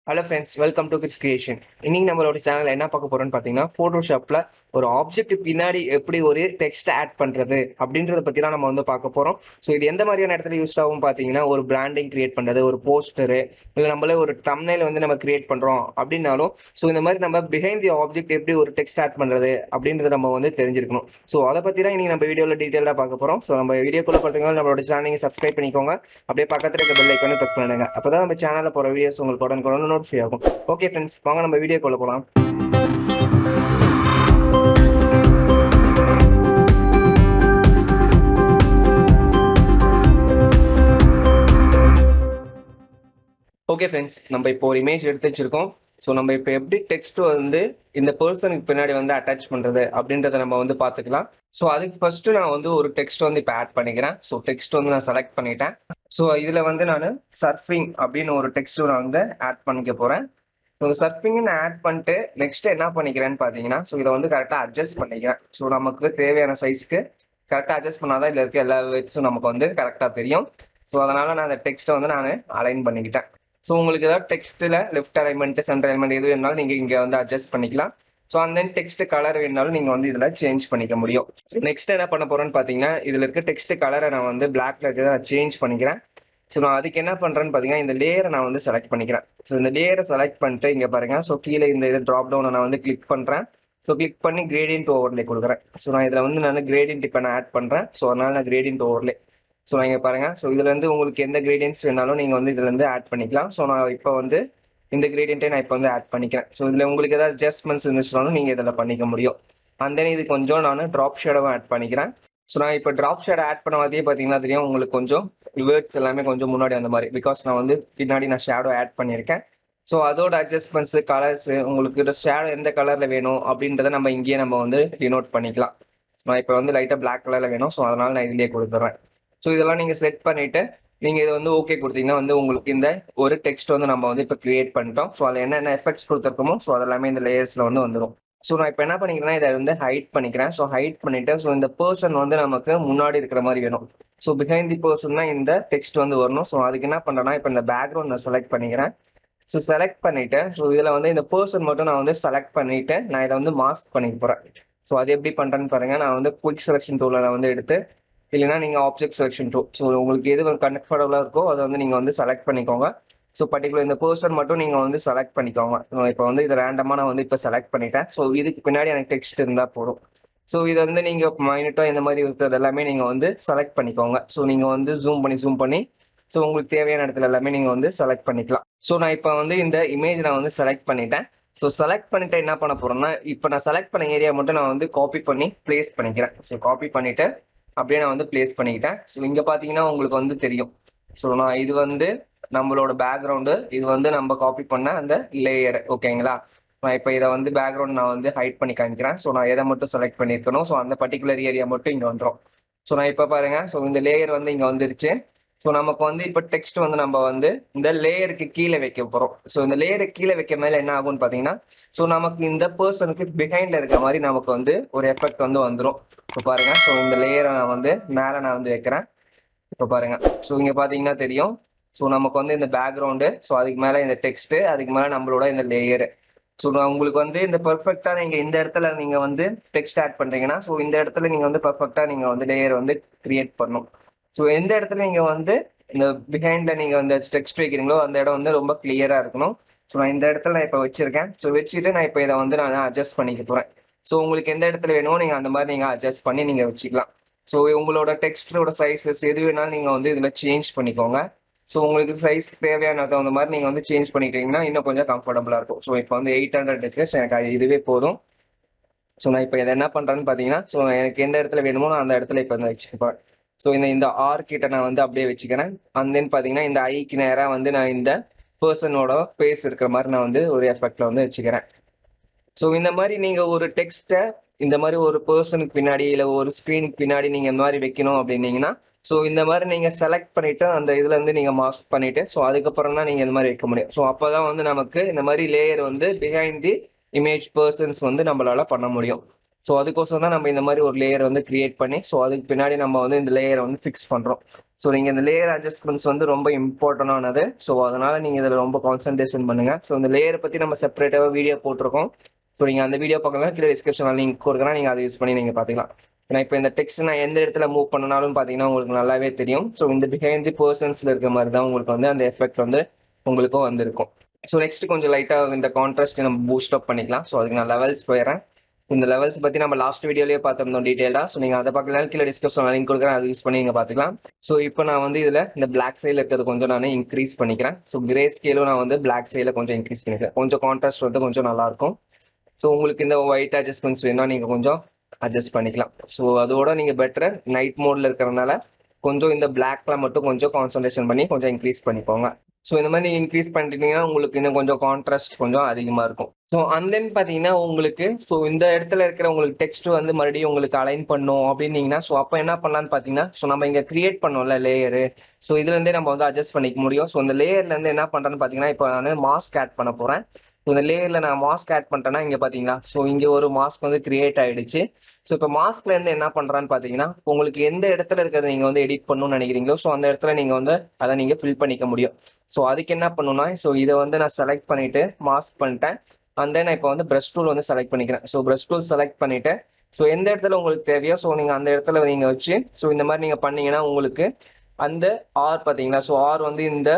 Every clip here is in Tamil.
Hello friends, welcome to kids creation. இன்னைக்கு நம்மளோட சேனல் என்ன பார்க்க போறோம்னு பார்த்தீங்கன்னா, ஃபோட்டோஷாப்பில் ஒரு ஆப்ஜெக்ட் பின்னாடி எப்படி ஒரு டெக்ஸ்ட் ஆட் பண்ணுறது அப்படின்றத பற்றி தான் நம்ம வந்து பார்க்க போகிறோம். ஸோ இது எந்த மாதிரியான இடத்துல யூஸ் ஆகும் பார்த்தீங்கன்னா, ஒரு பிராண்டிங் கிரியேட் பண்ணுறது, ஒரு போஸ்டரு, இல்லை நம்மளே ஒரு தம்ப்நெயில் வந்து நம்ம கிரியேட் பண்ணுறோம் அப்படின்னாலும், ஸோ இந்த மாதிரி நம்ம பிஹைண்ட் தி ஆப்ஜெக்ட் எப்படி ஒரு டெக்ஸ்ட் ஆட் பண்ணுறது அப்படின்றத நம்ம வந்து தெரிஞ்சிருக்கணும். ஸோ அதை பற்றி தான் இன்னைக்கு நம்ம வீடியோவில் டீட்டெயிலாக பார்க்க போகிறோம். ஸோ நம்ம வீடியோக்குள்ளே பார்த்தீங்கன்னா நம்மளோட சேனலை சப்ஸ்கிரைப் பண்ணிக்கோங்க. அப்படியே பக்கத்தில் இருக்க பெல் ஐக்கானே ப்ரெஸ் பண்ணுங்க. அப்பதான் நம்ம சேனல்ல போற வீடியோஸ் உங்களுக்கு உடனுக்குடன் நோட்டிஃபை ஆகும். ஓகே ஃப்ரெண்ட்ஸ், வாங்க நம்ம வீடியோக்குள்ள போலாம். ஓகே ஃப்ரெண்ட்ஸ், நம்ம இப்போ ஒரு இமேஜ் எடுத்து வச்சிருக்கோம். ஸோ நம்ம இப்போ எப்படி டெக்ஸ்ட் வந்து இந்த பர்சனுக்கு பின்னாடி வந்து அட்டாச் பண்ணுறது அப்படின்றத நம்ம வந்து பார்த்துக்கலாம். ஸோ அதுக்கு ஃபர்ஸ்ட் நான் வந்து ஒரு டெக்ஸ்ட் வந்து இப்போ ஆட் பண்ணிக்கிறேன். ஸோ டெக்ஸ்ட் வந்து நான் செலக்ட் பண்ணிட்டேன். ஸோ இதில் வந்து நான் சர்ஃபிங் அப்படின்னு ஒரு டெக்ஸ்ட் நான் வந்து ஆட் பண்ணிக்க போகிறேன். ஸோ சர்ஃபிங் நான் ஆட் பண்ணிட்டு நெக்ஸ்ட் என்ன பண்ணிக்கிறேன்னு பார்த்தீங்கன்னா, ஸோ இதை வந்து கரெக்டாக அட்ஜஸ்ட் பண்ணிக்கிறேன். ஸோ நமக்கு தேவையான சைஸ்க்கு கரெக்டாக அட்ஜஸ்ட் பண்ணாதான் இதில் இருக்க எல்லா வேர்ட்ஸும் நமக்கு வந்து கரெக்டாக தெரியும். ஸோ அதனால நான் அந்த டெக்ஸ்ட்டை வந்து நான் அலைன் பண்ணிக்கிட்டேன். ஸோ உங்களுக்கு ஏதாவது டெக்ஸ்ட்டில் லெஃப்ட் அலைன்மெண்ட், சென்டர் அலைன்மெண்ட் எது வேணாலும் நீங்கள் இங்கே வந்து அட்ஜஸ்ட் பண்ணிக்கலாம். ஸோ அந்த டெக்ஸ்ட் கலர் வேணாலும் நீங்கள் வந்து இதில் சேஞ்ச் பண்ணிக்க முடியும். நெக்ஸ்ட் என்ன பண்ண போகிறேன்னு பார்த்தீங்கன்னா, இதில் இருக்க டெக்ஸ்ட் கலரை நான் வந்து பிளாக்ல இருக்கிறத நான் சேஞ்ச் பண்ணிக்கிறேன். ஸோ நான் அதுக்கு என்ன பண்ணுறேன்னு பார்த்தீங்கன்னா, இந்த லேயரை நான் வந்து செலக்ட் பண்ணிக்கிறேன். ஸோ இந்த லேயரை செலக்ட் பண்ணிட்டு இங்கே பாருங்கள். ஸோ கீழே இந்த இது ட்ராப் டவுனை நான் வந்து கிளிக் பண்ணுறேன். ஸோ கிளிக் பண்ணி கிரேடியன்ட் ஓவர்லே கொடுக்குறேன். ஸோ நான் இதில் வந்து நான் கிரேடியன்ட் இப்போ நான் ஆட் பண்ணுறேன். ஸோ அதனால நான் கிரேடியன்ட் ஓவர்லே. ஸோ நான் இங்கே பாருங்கள். ஸோ இதுல இருந்து உங்களுக்கு எந்த கிரேடியன்ஸ் வேணாலும் நீங்கள் வந்து இதுல இருந்து ஆட் பண்ணிக்கலாம். ஸோ நான் இப்போ வந்து இந்த கிரேடியன்ட்டை நான் இப்போ வந்து ஆட் பண்ணிக்கிறேன். ஸோ இதில் உங்களுக்கு ஏதாவது அட்ஜஸ்ட்மெண்ட்ஸ் இருந்துச்சுனாலும் நீங்கள் இதில் பண்ணிக்க முடியும். அண்ட் தென் இது கொஞ்சம் நான் ட்ராப் ஷேடவும் ஆட் பண்ணிக்கிறேன். ஸோ நான் இப்போ ட்ராப் ஷேட் ஆட் பண்ண மாதிரியே பார்த்தீங்கன்னா தெரியும் உங்களுக்கு கொஞ்சம் வேர்ட்ஸ் எல்லாமே கொஞ்சம் முன்னாடி அந்த மாதிரி, பிகாஸ் நான் வந்து பின்னாடி நான் ஷேடோ ஆட் பண்ணியிருக்கேன். ஸோ அதோட அட்ஜஸ்ட்மெண்ட்ஸு, கலர்ஸு, உங்களுக்கு ஷேடோ எந்த கலரில் வேணும் அப்படின்றத நம்ம இங்கேயே நம்ம வந்து டினோட் பண்ணிக்கலாம். நான் இப்போ வந்து லைட்டாக பிளாக் கலரில் வேணும். ஸோ அதனால் நான் இதுலேயே கொடுத்துட்றேன். ஸோ இதெல்லாம் நீங்கள் செட் பண்ணிவிட்டு நீங்கள் இது வந்து ஓகே கொடுத்தீங்கன்னா வந்து உங்களுக்கு இந்த ஒரு டெக்ஸ்ட் வந்து நம்ம வந்து இப்போ கிரியேட் பண்ணிட்டோம். ஸோ அதில் என்னென்ன எஃபெக்ட்ஸ் கொடுத்துருக்கோமோ ஸோ அதெல்லாமே இந்த லேயர்ஸில் வந்து வந்துடும். ஸோ நான் இப்போ என்ன பண்ணிக்கிறேன்னா, இதை வந்து ஹைட் பண்ணிக்கிறேன். ஸோ ஹைட் பண்ணிவிட்டு ஸோ இந்த பர்சன் வந்து நமக்கு முன்னாடி இருக்கிற மாதிரி வேணும். ஸோ பிஹைண்ட் தி பர்சன் தான் இந்த டெக்ஸ்ட் வந்து வரணும். ஸோ அதுக்கு என்ன பண்ணுறேன்னா, இப்போ இந்த பேக்ரவுண்ட் நான் செலக்ட் பண்ணிக்கிறேன். ஸோ செலக்ட் பண்ணிவிட்டு ஸோ இதில் வந்து இந்த பர்சன் மட்டும் நான் வந்து செலக்ட் பண்ணிவிட்டு நான் இதை வந்து மாஸ்க் பண்ணிக்க போகிறேன். ஸோ அது எப்படி பண்ணுறேன்னு பாருங்கள். நான் வந்து குயிக் செலெக்ஷன் டூலை நான் வந்து எடுத்து, இல்லைனா நீங்கள் ஆப்ஜெக்ட் செலெக்ஷன் டூ, ஸோ உங்களுக்கு எது கம்ஃபர்டபுளாக இருக்கோ அதை வந்து நீங்கள் வந்து செலக்ட் பண்ணிக்கோங்க. ஸோ பர்டிகுலர் இந்த பர்சன் மட்டும் நீங்கள் வந்து செலக்ட் பண்ணிக்கோங்க. இப்போ வந்து இதை ரேண்டமாக நான் வந்து இப்போ செலக்ட் பண்ணிட்டேன். ஸோ இதுக்கு பின்னாடி எனக்கு டெக்ஸ்ட் இருந்தால் போதும். ஸோ இதை வந்து நீங்கள் மைனட்டாக இந்த மாதிரி இருக்கிறது எல்லாமே நீங்கள் வந்து செலக்ட் பண்ணிக்கோங்க. ஸோ நீங்கள் வந்து ஜூம் பண்ணி ஸோ உங்களுக்கு தேவையான இடத்துல எல்லாமே நீங்கள் வந்து செலக்ட் பண்ணிக்கலாம். ஸோ நான் இப்போ வந்து இந்த இமேஜ் நான் வந்து செலக்ட் பண்ணிட்டேன். ஸோ செலக்ட் பண்ணிட்டு என்ன பண்ண போகிறேன்னா, இப்போ நான் செலக்ட் பண்ண ஏரியா மட்டும் நான் வந்து காப்பி பண்ணி ப்ளேஸ் பண்ணிக்கிறேன். ஸோ காப்பி பண்ணிவிட்டு அப்படியே நான் வந்து ப்ளேஸ் பண்ணிக்கிட்டேன். ஸோ இங்கே பார்த்தீங்கன்னா உங்களுக்கு வந்து தெரியும். ஸோ நான் இது வந்து நம்மளோட பேக்ரவுண்டு, இது வந்து நம்ம காப்பி பண்ண அந்த லேயர், ஓகேங்களா. நான் இப்போ இதை வந்து பேக்ரவுண்ட் நான் வந்து ஹைட் பண்ணி காமிக்கிறேன். ஸோ நான் எதை மட்டும் செலக்ட் பண்ணியிருக்கணும், ஸோ அந்த பர்டிகுலர் ஏரியா மட்டும் இங்கே வந்துடும். ஸோ நான் இப்போ பாருங்க, ஸோ இந்த லேயர் வந்து இங்கே வந்துருச்சு. ஸோ நமக்கு வந்து இப்போ டெக்ஸ்ட் வந்து நம்ம வந்து இந்த லேயருக்கு கீழே வைக்க போகிறோம். ஸோ இந்த லேயருக்கு கீழே வைக்க மேலே என்ன ஆகும்னு பார்த்தீங்கன்னா, ஸோ நமக்கு இந்த பர்சனுக்கு பிஹைண்டில் இருக்க மாதிரி நமக்கு வந்து ஒரு எஃபெக்ட் வந்து வந்துடும். இப்போ பாருங்க, ஸோ இந்த லேயரை நான் வந்து மேலே நான் வந்து வைக்கிறேன். இப்போ பாருங்க, ஸோ இங்கே பார்த்தீங்கன்னா தெரியும். ஸோ நமக்கு வந்து இந்த பேக்ரவுண்டு, ஸோ அதுக்கு மேலே இந்த டெக்ஸ்ட்டு, அதுக்கு மேலே நம்மளோட இந்த லேயரு. ஸோ நான் உங்களுக்கு வந்து இந்த பர்ஃபெக்டாக நீங்கள் இந்த இடத்துல நீங்கள் வந்து டெக்ஸ்ட் ஆட் பண்ணுறீங்கன்னா, ஸோ இந்த இடத்துல நீங்கள் வந்து பர்ஃபெக்டாக நீங்கள் வந்து லேயர் வந்து கிரியேட் பண்ணணும். ஸோ எந்த இடத்துல நீங்கள் வந்து இந்த பிஹைண்டில் நீங்கள் வந்து டெக்ஸ்ட் வைக்கிறீங்களோ அந்த இடம் வந்து ரொம்ப கிளியராக இருக்கணும். ஸோ நான் இந்த இடத்துல நான் இப்போ வச்சுருக்கேன். ஸோ வச்சுட்டு நான் இப்போ இதை வந்து நான் அட்ஜஸ்ட் பண்ணிக்க போகிறேன். ஸோ உங்களுக்கு எந்த இடத்துல வேணுமோ நீங்கள் அந்த மாதிரி நீங்கள் அட்ஜஸ்ட் பண்ணி நீங்கள் வச்சுக்கலாம். ஸோ உங்களோட டெக்ஸ்டோட சைஸஸ் எது வேணாலும் நீங்கள் வந்து இதில் சேஞ்ச் பண்ணிக்கோங்க. ஸோ உங்களுக்கு சைஸ் தேவையான தகுந்த மாதிரி நீங்கள் வந்து சேஞ்ச் பண்ணிட்டீங்கன்னா இன்னும் கொஞ்சம் கம்ஃபர்டபுளாக இருக்கும். ஸோ இப்போ வந்து 800 இருக்குது. ஸோ எனக்கு இதுவே போதும். ஸோ நான் இப்போ இதை என்ன பண்ணுறேன்னு பார்த்தீங்கன்னா, ஸோ எனக்கு எந்த இடத்துல வேணுமோ நான் அந்த இடத்துல இப்போ வந்து வச்சுருப்பேன். ஸோ இந்த ஆர் கிட்ட நான் வந்து அப்படியே வச்சுக்கிறேன். அண்ட் தென் பார்த்தீங்கன்னா இந்த ஐக்கு நேராக வந்து நான் இந்த பர்சனோட ஃபேஸ் இருக்கிற மாதிரி நான் வந்து ஒரு எஃபெக்டில் வந்து வச்சுக்கிறேன். ஸோ இந்த மாதிரி நீங்கள் ஒரு டெக்ஸ்ட்டை இந்த மாதிரி ஒரு பர்சனுக்கு பின்னாடி இல்லை ஒரு ஸ்க்ரீனுக்கு பின்னாடி நீங்கள் இந்த மாதிரி வைக்கணும் அப்படின்னீங்கன்னா, ஸோ இந்த மாதிரி நீங்கள் செலக்ட் பண்ணிவிட்டு அந்த இதுலேருந்து நீங்கள் மாஸ்க் பண்ணிவிட்டு ஸோ அதுக்கப்புறம் தான் நீங்கள் இந்த மாதிரி வைக்க முடியும். ஸோ அப்போ தான் வந்து நமக்கு இந்த மாதிரி லேயர் வந்து பிஹைண்ட் தி இமேஜ் பர்சன்ஸ் வந்து நம்மளால் பண்ண முடியும். ஸோ அதுக்கோசரம் தான் நம்ம இந்த மாதிரி ஒரு லேயர் வந்து கிரியேட் பண்ணி ஸோ அதுக்கு பின்னாடி நம்ம வந்து இந்த லேயரை வந்து ஃபிக்ஸ் பண்ணுறோம். ஸோ நீங்கள் இந்த லேயர் அட்ஜஸ்ட்மெண்ட்ஸ் வந்து ரொம்ப இம்பார்ட்டண்டானது. ஸோ அதனால் நீங்கள் இதில் ரொம்ப கான்சன்ட்ரேஷன் பண்ணுங்கள். ஸோ இந்த லேயரை பற்றி நம்ம செப்பரேட்டாக வீடியோ போட்டிருக்கோம். ஸோ நீங்கள் அந்த வீடியோ பார்க்கலாம், கீழே டிஸ்கிரிப்ஷனில் லிங்க் கொடுக்குறேன், நீங்கள் அதை யூஸ் பண்ணி நீங்கள் பார்த்துக்கலாம். ஏன்னா இப்போ இந்த டெக்ஸ்ட் நான் எந்த இடத்துல மூவ் பண்ணனாலும் பார்த்தீங்கன்னா உங்களுக்கு நல்லாவே தெரியும். ஸோ இந்த பிஹைண்ட் தி பர்சன்ஸில் இருக்க மாதிரி தான் உங்களுக்கு வந்து அந்த எஃபெக்ட் வந்து உங்களுக்கும் வந்திருக்கும். ஸோ நெக்ஸ்ட் கொஞ்சம் லைட்டாக இந்த கான்ட்ராஸ்ட் நம்ம பூஸ்ட் அப் பண்ணிக்கலாம். ஸோ அதுக்கு நான் லெவல்ஸ் போயிடுறேன். இந்த லெவல்ஸ் பற்றி நம்ம லாஸ்ட் வீடியோலேயே பார்த்துருந்தோம் டீட்டெயிலாக. ஸோ நீங்கள் அதை பார்க்கலாம், கீழே டிஸ்கிரிப்ஷனில் லிங்க் கொடுக்குறேன், அதை யூஸ் பண்ணி நீங்கள் பார்த்துக்கலாம். ஸோ இப்போ நான் வந்து இதில் இந்த பிளாக் சைடில் இருக்கிறது கொஞ்சம் நான் இன்க்ரீஸ் பண்ணிக்கிறேன். ஸோ கிரே ஸ்கேலும் நான் வந்து பிளாக் சைடில் கொஞ்சம் இன்க்ரீஸ் பண்ணிக்கிறேன். கொஞ்சம் கான்ட்ராஸ்ட் வந்து கொஞ்சம் நல்லாயிருக்கும். ஸோ உங்களுக்கு இந்த ஒயிட் அட்ஜஸ்ட்மெண்ட்ஸ் வேணும்னா நீங்கள் கொஞ்சம் அட்ஜஸ்ட் பண்ணிக்கலாம். ஸோ அதோட நீங்கள் பெட்டர் நைட் மோடில் இருக்கிறனால கொஞ்சம் இந்த பிளாக்ல மட்டும் கொஞ்சம் கான்சன்ட்ரேஷன் பண்ணி கொஞ்சம் இன்க்ரீஸ் பண்ணிக்கோங்க. ஸோ இந்த மாதிரி நீங்கள் இன்க்ரீஸ் பண்ணிட்டீங்கன்னா உங்களுக்கு இன்னும் கொஞ்சம் கான்ட்ராஸ்ட் கொஞ்சம் அதிகமாக இருக்கும். ஸோ அண்ட் தென் பார்த்தீங்கன்னா உங்களுக்கு ஸோ இந்த இடத்துல இருக்கிற உங்களுக்கு டெக்ஸ்ட் வந்து மறுபடியும் உங்களுக்கு அலைன் பண்ணும் அப்படின்னீங்கன்னா ஸோ அப்போ என்ன பண்ணலான்னு பார்த்தீங்கன்னா ஸோ நம்ம இங்கே கிரியேட் பண்ணோம்ல லேயரு. ஸோ இதுலேருந்தே நம்ம வந்து அட்ஜஸ்ட் பண்ணிக்க முடியும். ஸோ இந்த லேயர்லேருந்து என்ன பண்ணுறேன்னு பார்த்தீங்கன்னா இப்போ நான் மாஸ்க் ஆட் பண்ண போகிறேன். இந்த லேயரில் நான் மாஸ்க் ஆட் பண்ணிட்டேன்னா இங்கே பார்த்தீங்களா ஸோ இங்கே ஒரு மாஸ்க் வந்து கிரியேட் ஆகிடுச்சு. ஸோ இப்போ மாஸ்க்லேருந்து என்ன பண்ணுறான்னு பார்த்தீங்கன்னா உங்களுக்கு எந்த இடத்துல இருக்கிறத நீங்கள் வந்து எடிட் பண்ணணும்னு நினைக்கிறீங்களோ ஸோ அந்த இடத்துல நீங்கள் வந்து அதை நீங்கள் ஃபில் பண்ணிக்க முடியும். ஸோ அதுக்கு என்ன பண்ணணும்னா ஸோ இதை வந்து நான் செலக்ட் பண்ணிவிட்டு மாஸ்க் பண்ணிட்டேன். அண்ட் தென் நான் இப்போ வந்து ப்ரஷ் டூல் வந்து செலக்ட் பண்ணிக்கிறேன். ஸோ ப்ரஷ் டூல் செலக்ட் பண்ணிவிட்டு ஸோ எந்த இடத்துல உங்களுக்கு தேவையோ ஸோ நீங்கள் அந்த இடத்துல நீங்கள் வச்சு ஸோ இந்த மாதிரி நீங்கள் பண்ணீங்கன்னா உங்களுக்கு அந்த ஆர் பார்த்தீங்களா ஸோ ஆர் வந்து இந்த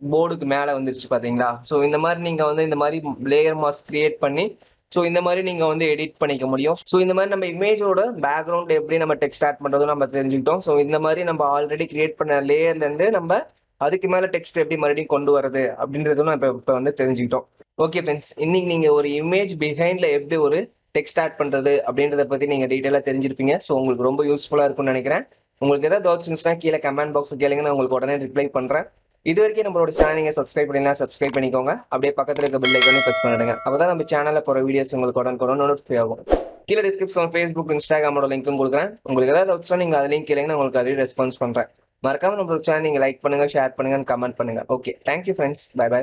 போர்டுக்கு மேலே வந்துருச்சு பார்த்தீங்களா. ஸோ இந்த மாதிரி நீங்கள் வந்து இந்த மாதிரி லேயர் மாஸ்க் கிரியேட் பண்ணி ஸோ இந்த மாதிரி நீங்கள் வந்து எடிட் பண்ணிக்க முடியும். ஸோ இந்த மாதிரி நம்ம இமேஜோட பேக்ரவுண்ட் எப்படி நம்ம டெக்ஸ்ட் ஆட் பண்ணுறதும் நம்ம தெரிஞ்சுக்கிட்டோம். ஸோ இந்த மாதிரி நம்ம ஆல்ரெடி கிரியேட் பண்ண லேயர்லேருந்து நம்ம அதுக்கு மேலே டெக்ஸ்ட் எப்படி மறுபடியும் கொண்டு வரது அப்படின்றதும் நம்ம இப்போ வந்து தெரிஞ்சுக்கிட்டோம். ஓகே ஃப்ரெண்ட்ஸ், இன்னைக்கு நீங்கள் ஒரு இமேஜ் பிஹைண்டில் எப்படி ஒரு டெக்ஸ்ட் ஆட் பண்ணுறது அப்படின்றத பற்றி நீங்கள் டீட்டெயிலாக தெரிஞ்சிருப்பீங்க. ஸோ உங்களுக்கு ரொம்ப யூஸ்ஃபுல்லாக இருக்கும்னு நினைக்கிறேன். உங்களுக்கு ஏதாவது டவுட்ஸ் இருந்துச்சுன்னா கீழே கமெண்ட் பாக்ஸ் கேளுங்க, நான் உங்களுக்கு உடனே ரிப்ளை பண்ணுறேன். இது வரைக்கும் நம்மளோட சேனல் நீங்கள் சப்ஸ்கிரைப் பண்ணீங்கன்னா சப்ஸ்கிரைப் பண்ணிக்கோங்க. அப்படியே பக்கத்தில் இருக்க பெல் ஐக்கானே ப்ரெஸ் பண்ணிடுங்க. அப்பதான் நம்ம சேனலில் போகிற வீடியோஸ் உங்களுக்கு உடனே நோட்டிஃபை ஆகும். கீழே டிஸ்கிரிப்ஷன் ஃபேஸ்புக் இன்ஸ்டாகிராமோட லிங்க்கும் கொடுக்குறேன். உங்களுக்கு ஏதாவது டவுட்ஸ்னா நீங்கள் அது லிங்க் கேளுங்க, நான் உங்களுக்கு அதே ரெஸ்பான்ஸ் பண்ணுறேன். மறக்காம நம்மளோட சேனல் நீங்கள் லைக் பண்ணுங்க, ஷேர் பண்ணுங்க, கமெண்ட் பண்ணுங்க. Okay, thank you friends, bye by.